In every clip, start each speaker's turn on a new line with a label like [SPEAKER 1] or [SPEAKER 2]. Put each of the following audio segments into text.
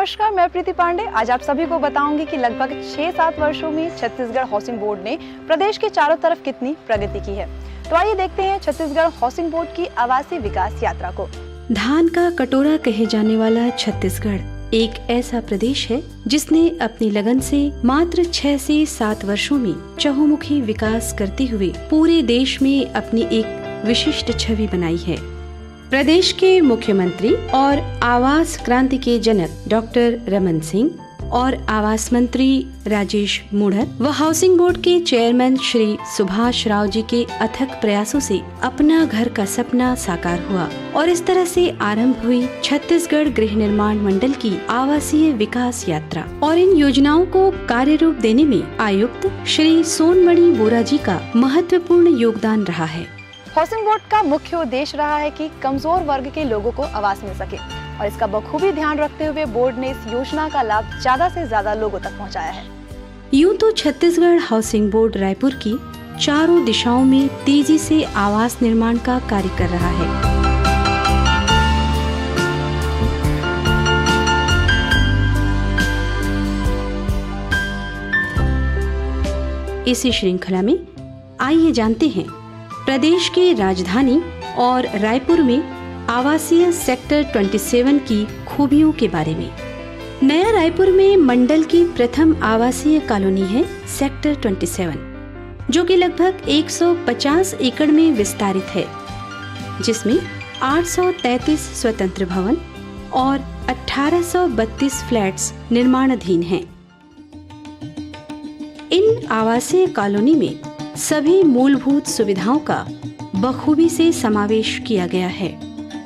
[SPEAKER 1] नमस्कार, मैं प्रीति पांडे। आज आप सभी को बताऊंगी कि लगभग 6-7 वर्षों में छत्तीसगढ़ हाउसिंग बोर्ड ने प्रदेश के चारों तरफ कितनी प्रगति की है। तो आइए देखते हैं छत्तीसगढ़ हाउसिंग बोर्ड की आवासीय विकास यात्रा को।
[SPEAKER 2] धान का कटोरा कहे जाने वाला छत्तीसगढ़ एक ऐसा प्रदेश है जिसने अपनी लगन से मात्र 6 से 7 वर्षों में चहुमुखी विकास करते हुए पूरे देश में अपनी एक विशिष्ट छवि बनाई है। प्रदेश के मुख्यमंत्री और आवास क्रांति के जनक डॉक्टर रमन सिंह और आवास मंत्री राजेश मूढ़र व हाउसिंग बोर्ड के चेयरमैन श्री सुभाष राव जी के अथक प्रयासों से अपना घर का सपना साकार हुआ और इस तरह से आरंभ हुई छत्तीसगढ़ गृह निर्माण मंडल की आवासीय विकास यात्रा। और इन योजनाओं को कार्य रूप देने में आयुक्त श्री सोनमणि बोरा जी का महत्वपूर्ण योगदान रहा है।
[SPEAKER 1] हाउसिंग बोर्ड का मुख्य उद्देश्य रहा है कि कमजोर वर्ग के लोगों को आवास मिल सके और इसका बखूबी ध्यान रखते हुए बोर्ड ने इस योजना का लाभ ज्यादा से ज्यादा लोगों तक पहुंचाया है।
[SPEAKER 2] यूं तो छत्तीसगढ़ हाउसिंग बोर्ड रायपुर की चारों दिशाओं में तेजी से आवास निर्माण का कार्य कर रहा है। इसी श्रृंखला में आइए जानते हैं प्रदेश के राजधानी और रायपुर में आवासीय सेक्टर 27 की खूबियों के बारे में। नया रायपुर में मंडल की प्रथम आवासीय कॉलोनी है सेक्टर 27, जो कि लगभग 150 एकड़ में विस्तारित है, जिसमें 833 स्वतंत्र भवन और 1832 फ्लैट्स निर्माणाधीन हैं। इन आवासीय कॉलोनी में सभी मूलभूत सुविधाओं का बखूबी से समावेश किया गया है।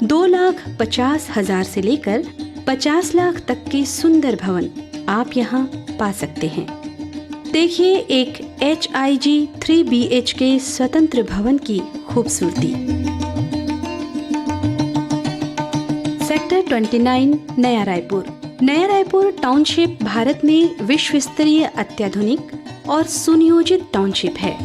[SPEAKER 2] 2,50,000 से लेकर 50 लाख तक के सुंदर भवन आप यहाँ पा सकते हैं। देखिए एक HIG 3 BHK स्वतंत्र भवन की खूबसूरती। सेक्टर 29 नया रायपुर। नया रायपुर टाउनशिप भारत में विश्व स्तरीय अत्याधुनिक और सुनियोजित टाउनशिप है।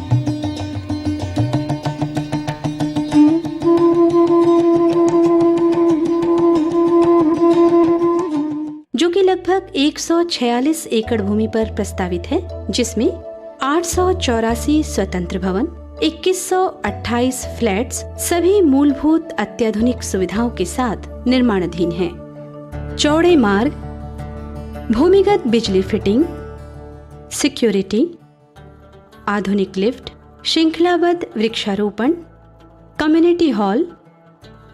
[SPEAKER 2] जो कि लगभग 146 एकड़ भूमि पर प्रस्तावित है, जिसमें 884 स्वतंत्र भवन, 2128 फ्लैट्स सभी मूलभूत अत्याधुनिक सुविधाओं के साथ निर्माणाधीन हैं। चौड़े मार्ग, भूमिगत बिजली फिटिंग, सिक्योरिटी, आधुनिक लिफ्ट, श्रृंखलाबद्ध वृक्षारोपण, कम्युनिटी हॉल,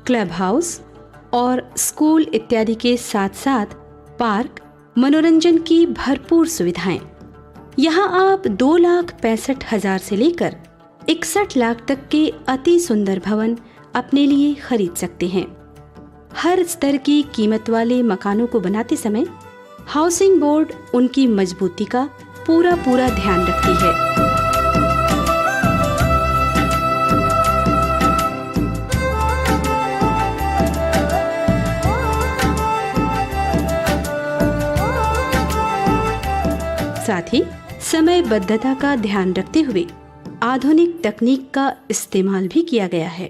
[SPEAKER 2] क्लब हाउस और स्कूल इत्यादि के साथ साथ पार्क, मनोरंजन की भरपूर सुविधाएं। यहाँ आप 2,65,000 से लेकर 61 लाख तक के अति सुंदर भवन अपने लिए खरीद सकते हैं। हर स्तर की कीमत वाले मकानों को बनाते समय हाउसिंग बोर्ड उनकी मजबूती का पूरा ध्यान रखती है। साथ ही समयबद्धता का ध्यान रखते हुए आधुनिक तकनीक का इस्तेमाल भी किया गया है।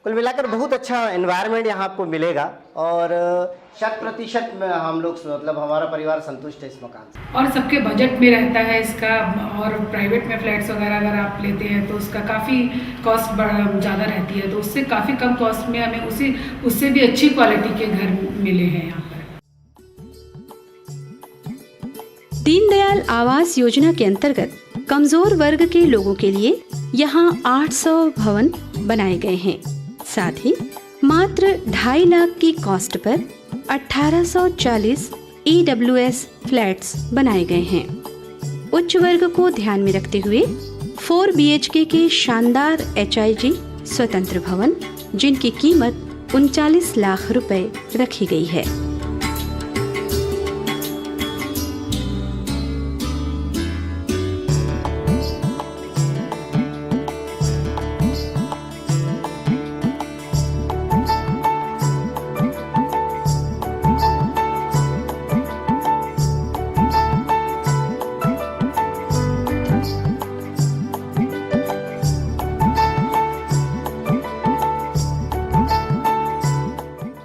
[SPEAKER 3] कुल मिलाकर बहुत अच्छा एनवायरनमेंट यहाँ आपको मिलेगा और 100% हम लोग मतलब हमारा परिवार संतुष्ट है इस मकान से।
[SPEAKER 4] और सबके बजट में रहता है इसका। और प्राइवेट में फ्लैट्स वगैरह अगर आप लेते हैं तो उसका काफ़ी कॉस्ट ज़्यादा रहती है, तो उससे काफ़ी कम कॉस्ट में हमें उससे भी अच्छी क्वालिटी के घर मिले हैं यहाँ पर।
[SPEAKER 2] दीनदयाल आवास योजना के अंतर्गत कमजोर वर्ग के लोगों के लिए यहाँ 800 भवन बनाए गए हैं। साथ ही मात्र 2.5 लाख की कॉस्ट पर 1840 EWS फ्लैट्स बनाए गए हैं। उच्च वर्ग को ध्यान में रखते हुए 4 BHK के शानदार HIG स्वतंत्र भवन, जिनकी कीमत 39 लाख रुपए रखी गई है।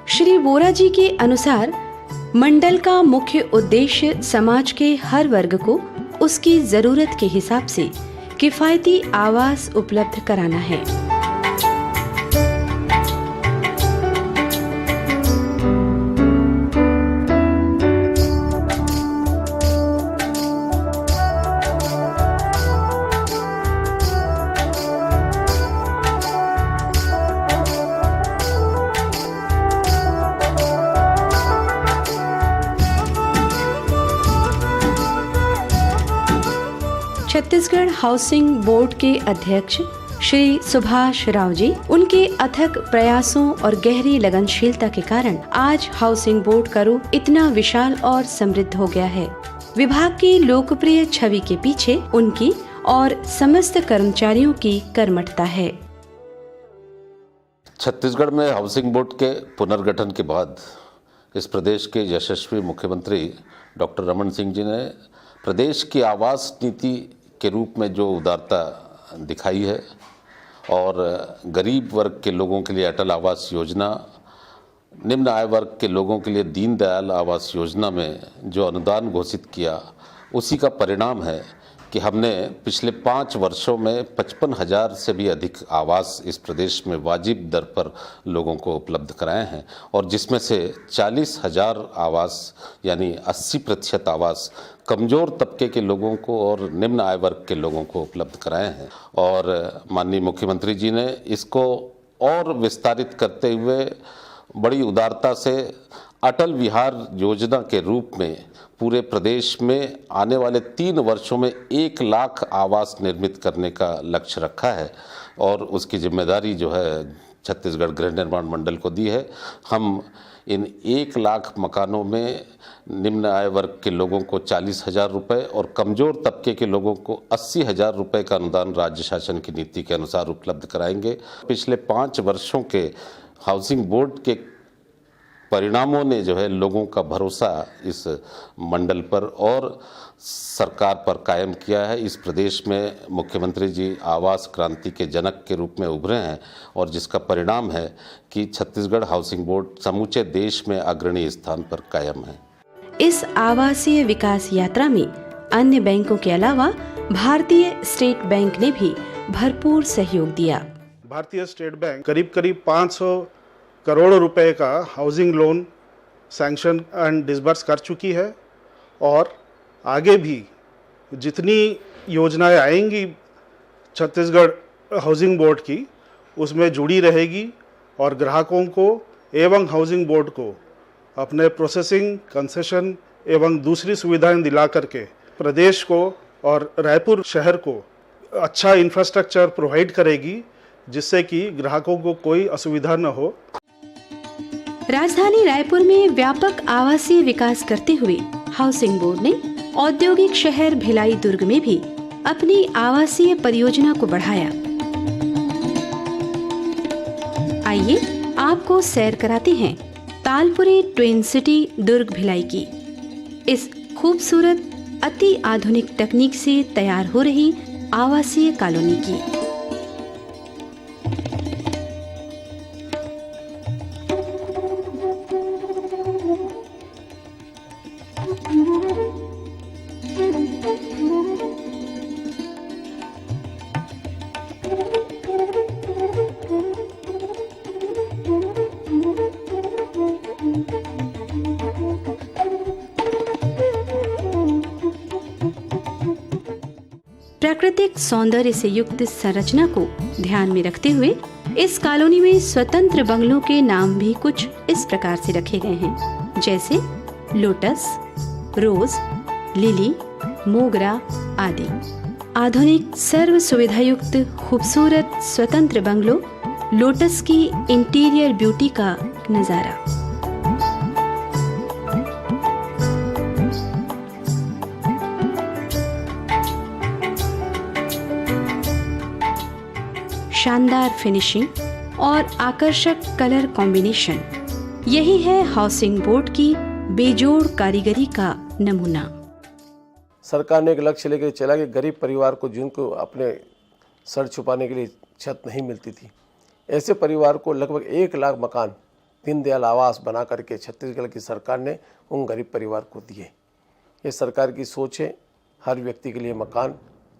[SPEAKER 2] श्री बोरा जी के अनुसार मंडल का मुख्य उद्देश्य समाज के हर वर्ग को उसकी जरूरत के हिसाब से किफायती आवास उपलब्ध कराना है। छत्तीसगढ़ हाउसिंग बोर्ड के अध्यक्ष श्री सुभाष राव जी, उनके अथक प्रयासों और गहरी लगनशीलता के कारण आज हाउसिंग बोर्ड का रूप इतना विशाल और समृद्ध हो गया है। विभाग की लोकप्रिय छवि के पीछे उनकी और समस्त कर्मचारियों की कर्मठता है।
[SPEAKER 5] छत्तीसगढ़ में हाउसिंग बोर्ड के पुनर्गठन के बाद इस प्रदेश के यशस्वी मुख्यमंत्री डॉक्टर रमन सिंह जी ने प्रदेश की आवास नीति के रूप में जो उदारता दिखाई है और गरीब वर्ग के लोगों के लिए अटल आवास योजना, निम्न आय वर्ग के लोगों के लिए दीनदयाल आवास योजना में जो अनुदान घोषित किया, उसी का परिणाम है कि हमने पिछले 5 वर्षों में 55,000 से भी अधिक आवास इस प्रदेश में वाजिब दर पर लोगों को उपलब्ध कराए हैं और जिसमें से 40,000 आवास यानी 80% आवास कमज़ोर तबके के लोगों को और निम्न आय वर्ग के लोगों को उपलब्ध कराए हैं। और माननीय मुख्यमंत्री जी ने इसको और विस्तारित करते हुए बड़ी उदारता से अटल विहार योजना के रूप में पूरे प्रदेश में आने वाले 3 वर्षों में 1 लाख आवास निर्मित करने का लक्ष्य रखा है और उसकी जिम्मेदारी जो है छत्तीसगढ़ गृह निर्माण मंडल को दी है। हम इन 1 लाख मकानों में निम्न आय वर्ग के लोगों को 40,000 रुपये और कमज़ोर तबके के लोगों को 80,000 रुपये का अनुदान राज्य शासन की नीति के अनुसार उपलब्ध कराएंगे। पिछले 5 वर्षों के हाउसिंग बोर्ड के परिणामों ने जो है लोगों का भरोसा इस मंडल पर और सरकार पर कायम किया है। इस प्रदेश में मुख्यमंत्री जी आवास क्रांति के जनक के रूप में उभरे हैं और जिसका परिणाम है कि छत्तीसगढ़ हाउसिंग बोर्ड समूचे देश में अग्रणी स्थान पर कायम है।
[SPEAKER 2] इस आवासीय विकास यात्रा में अन्य बैंकों के अलावा भारतीय स्टेट बैंक ने भी भरपूर सहयोग दिया।
[SPEAKER 6] भारतीय स्टेट बैंक करीब 500 करोड़ रुपए का housing loan sanction and disburse कर चुकी है और आगे भी जितनी योजनाएं आएंगी छत्तीसगढ़ हाउसिंग बोर्ड की उसमें जुड़ी रहेगी और ग्राहकों को एवं हाउसिंग बोर्ड को अपने प्रोसेसिंग, कंसेशन एवं दूसरी सुविधाएं दिला करके प्रदेश को और रायपुर शहर को अच्छा इंफ्रास्ट्रक्चर प्रोवाइड करेगी जिससे कि ग्राहकों को कोई असुविधा न हो।
[SPEAKER 2] राजधानी रायपुर में व्यापक आवासीय विकास करते हुए हाउसिंग बोर्ड ने औद्योगिक शहर भिलाई दुर्ग में भी अपनी आवासीय परियोजना को बढ़ाया। आइए आपको सैर कराते हैं तालपुरी ट्विन सिटी दुर्ग भिलाई की, इस खूबसूरत अति आधुनिक तकनीक से तैयार हो रही आवासीय कॉलोनी की। प्राकृतिक सौंदर्य से युक्त संरचना को ध्यान में रखते हुए इस कॉलोनी में स्वतंत्र बंगलों के नाम भी कुछ इस प्रकार से रखे गए हैं, जैसे लोटस, रोज, लिली, मोगरा आदि। आधुनिक सर्व सुविधा युक्त खूबसूरत स्वतंत्र बंगलो लोटस की इंटीरियर ब्यूटी का नजारा। शानदार फिनिशिंग और आकर्षक कलर कॉम्बिनेशन, यही है हाउसिंग बोर्ड की बेजोड़ कारीगरी का नमूना।
[SPEAKER 7] सरकार ने एक लक्ष्य लेकर चला कि गरीब परिवार को जिनको अपने सर छुपाने के लिए छत नहीं मिलती थी, ऐसे परिवार को लगभग 1 लाख मकान दीनदयाल आवास बना करके छत्तीसगढ़ की सरकार ने उन गरीब परिवार को दिए। ये सरकार की सोच है, हर व्यक्ति के लिए मकान,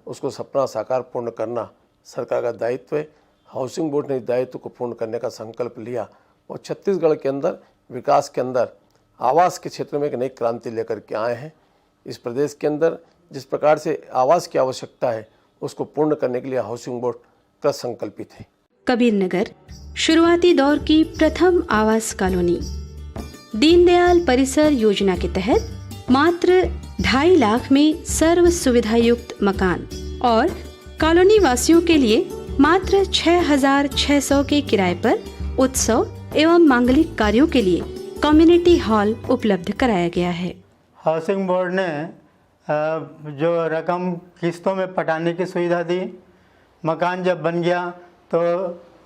[SPEAKER 7] उसको सपना साकार पूर्ण करना सरकार का दायित्व है। हाउसिंग बोर्ड ने इस दायित्व को पूर्ण करने का संकल्प लिया और छत्तीसगढ़ के अंदर विकास के अंदर आवास के क्षेत्र में एक नई क्रांति लेकर के आए हैं। इस प्रदेश के अंदर जिस प्रकार से आवास की आवश्यकता है उसको पूर्ण करने के लिए हाउसिंग बोर्ड कृत संकल्पित है।
[SPEAKER 2] कबीर नगर शुरुआती दौर की प्रथम आवास कॉलोनी। दीनदयाल परिसर योजना के तहत मात्र 2.5 लाख में सर्व सुविधा युक्त मकान और कॉलोनी वासियों के लिए मात्र 6,600 के किराए पर उत्सव एवं मांगलिक कार्यों के लिए कम्युनिटी हॉल उपलब्ध कराया गया है।
[SPEAKER 8] हाउसिंग बोर्ड ने जो रकम किस्तों में पटाने की सुविधा दी, मकान जब बन गया तो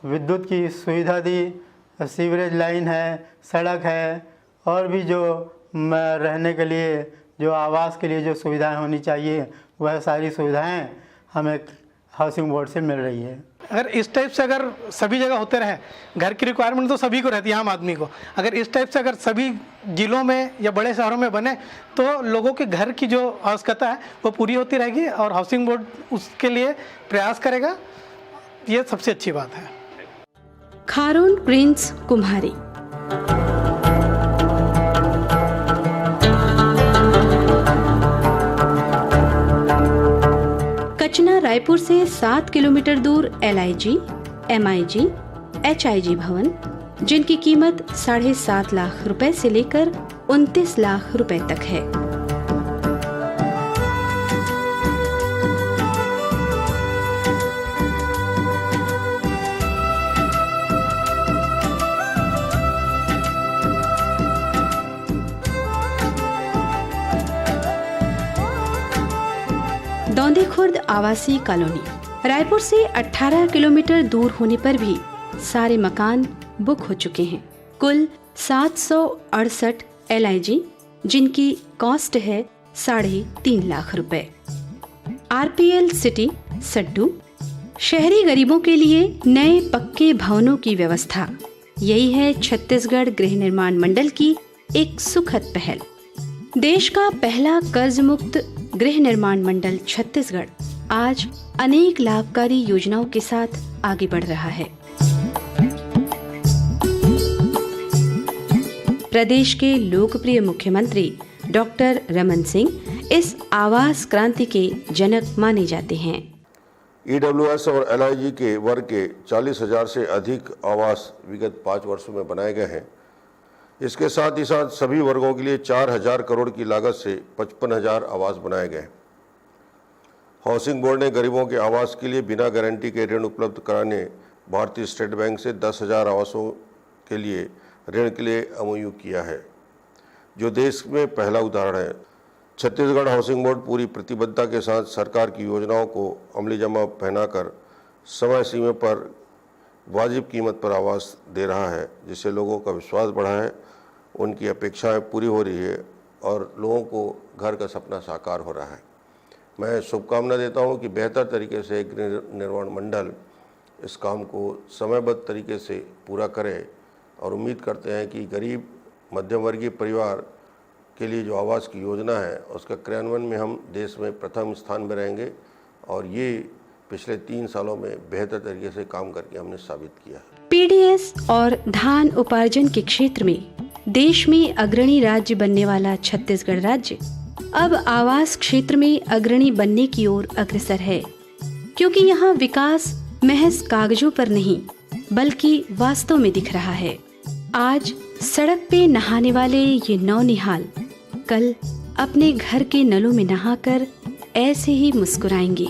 [SPEAKER 8] विद्युत की सुविधा दी, सीवरेज लाइन है, सड़क है और भी जो रहने के लिए, जो आवास के लिए जो सुविधाएं होनी चाहिए वह सारी सुविधाएं हमें हाउसिंग बोर्ड से मिल रही है।
[SPEAKER 9] अगर इस टाइप से अगर सभी जगह होते रहे, घर की रिक्वायरमेंट तो सभी को रहती है, आम आदमी को, अगर इस टाइप से अगर सभी जिलों में या बड़े शहरों में बने तो लोगों के घर की जो आवश्यकता है वो पूरी होती रहेगी और हाउसिंग बोर्ड उसके लिए प्रयास करेगा। ये सबसे अच्छी बात है।
[SPEAKER 2] खारून ग्रीन्स कुम्हारी। कचना रायपुर से 7 किलोमीटर दूर LIG, MIG, HIG भवन, जिनकी कीमत 7.5 लाख रुपए से लेकर 29 लाख रुपए तक है। दौंदी खुर्द आवासीय कॉलोनी। रायपुर से 18 किलोमीटर दूर होने पर भी सारे मकान बुक हो चुके हैं। कुल 768 LIG, जिनकी कॉस्ट है 3.5 लाख रुपए। RPL city Saddu. शहरी गरीबों के लिए नए पक्के भवनों की व्यवस्था, यही है छत्तीसगढ़ गृह निर्माण मंडल की एक सुखद पहल। देश का पहला कर्ज मुक्त गृह निर्माण मंडल छत्तीसगढ़ आज अनेक लाभकारी योजनाओं के साथ आगे बढ़ रहा है। प्रदेश के लोकप्रिय मुख्यमंत्री डॉक्टर रमन सिंह इस आवास क्रांति के जनक माने जाते हैं।
[SPEAKER 10] EWS और LIG के वर्ग के 40,000 से अधिक आवास विगत 5 वर्षों में बनाए गए हैं। इसके साथ ही साथ सभी वर्गों के लिए 4,000 करोड़ की लागत से 55,000 आवास बनाए गए। हाउसिंग बोर्ड ने गरीबों के आवास के लिए बिना गारंटी के ऋण उपलब्ध कराने भारतीय स्टेट बैंक से 10,000 आवासों के लिए ऋण के लिए MOU किया है, जो देश में पहला उदाहरण है। छत्तीसगढ़ हाउसिंग बोर्ड पूरी प्रतिबद्धता के साथ सरकार की योजनाओं को अमली जमा पहनाकर समय सीमा पर वाजिब कीमत पर आवास दे रहा है, जिससे लोगों का विश्वास बढ़ा है, उनकी अपेक्षाएं पूरी हो रही है और लोगों को घर का सपना साकार हो रहा है। मैं शुभकामना देता हूं कि बेहतर तरीके से गृह निर्माण मंडल इस काम को समयबद्ध तरीके से पूरा करे और उम्मीद करते हैं कि गरीब मध्यम वर्गीय परिवार के लिए जो आवास की योजना है उसका क्रियान्वयन में हम देश में प्रथम स्थान में रहेंगे और ये पिछले 3 सालों में बेहतर तरीके से काम करके हमने साबित किया।
[SPEAKER 2] PDS और धान उपार्जन के क्षेत्र में देश में अग्रणी राज्य बनने वाला छत्तीसगढ़ राज्य अब आवास क्षेत्र में अग्रणी बनने की ओर अग्रसर है, क्योंकि यहाँ विकास महज कागजों पर नहीं बल्कि वास्तव में दिख रहा है। आज सड़क पे नहाने वाले ये नौनिहाल कल अपने घर के नलों में नहाकर ऐसे ही मुस्कुराएंगे,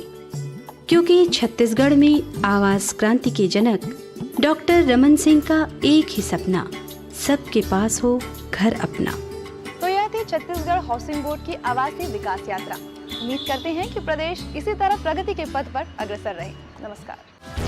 [SPEAKER 2] क्योंकि छत्तीसगढ़ में आवास क्रांति के जनक डॉक्टर रमन सिंह का एक ही सपना, सबके पास हो घर अपना।
[SPEAKER 1] तो यह थी छत्तीसगढ़ हाउसिंग बोर्ड की आवासीय विकास यात्रा। उम्मीद करते हैं कि प्रदेश इसी तरह प्रगति के पथ पर अग्रसर रहे। नमस्कार।